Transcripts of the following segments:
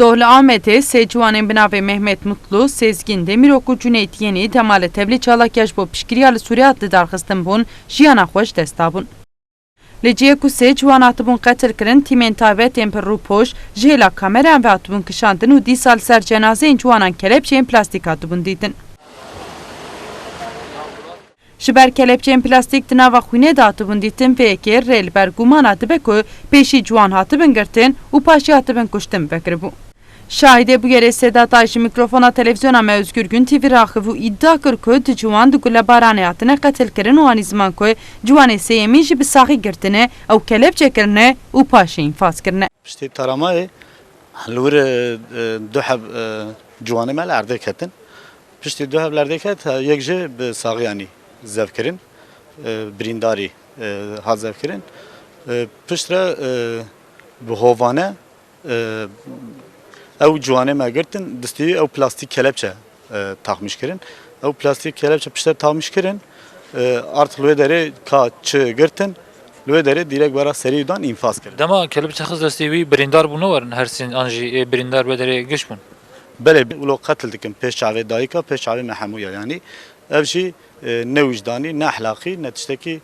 Dohli Ahmet'e Seçuan'ın binavê Mehmet Mutlu, Sezgin Demirok û Cüneyt Yenî demalê tevlî çalakyaş bo piştgiriya li Sûriya darxistin bûn, jiyana xwe ji dest dabûn. Li ciyê ku sê ciwan hatibûn qetil kirin, tîmên taybetên pir rûpoş ji hêla kamerayan ve hatibûn kişandin û dîsal ser cenazeyên ciwanan kelepçeyên plastîk hatibûn dîtin. Ji ber kelepçeyên plastîk di nava xwînê de hatibûn dîtin vê yekê rê li ber gumana dibe ku pêşî ciwan hatibin girtin û paşî hatibin kuştin vekiribû. Şahidê bu yerê Sedat Ay ji mikrofona televizyona me Özgür Gün TV raxiv û îdia kir ku di ciwan di gulebaranê hatine qetil kirin û anî ziman ku ciwanê sêyemî jî bi saxî girtine ew kelepçekirine û paşê înfaz kirine. Piştî taramayê li wir du hev ciwanê me li erdê ketin. Piştî du hev li erdê ket yek jî bi saxî yanî zevkirin, birîndarî hat zevkirin. Pişt re bi hovane ew ciwanê me girtin, distî ew plastîk kelepçe taxmiş kirin. Ew plastîk kelepçe piştre taxmiş kirin. Art li wê derê ka çi girtin, li wê derê direkt wera serî dan înfaz kirin. Dema kelepçe xist destî wî birîndar bûne werin her sin an jî birîndar wê derê giş bûn. Belê ulo qetil dikin pêş çavê dayîka, pêş çavê me hemûya yanî. Ev jî ne wîcdanî, ne ehlaqî, ne tiştekî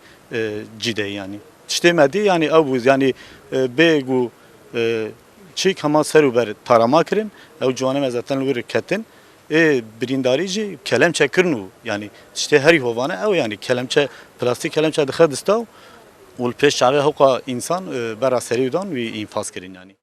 cidê yanî. Tiştê me dî yanî ew bû yanî bêg û çîk hema ser û ber tarama kirin, ew ciwanê me zaten li wir ketin. Birîndarî jî kelemçe kirin û yanî tiştê herî hovane ew yanî kelemçe plastîk kelemçe dixe dista û li pêş çavê hewqa însan bera serî dan wî înfaz kirin yanî.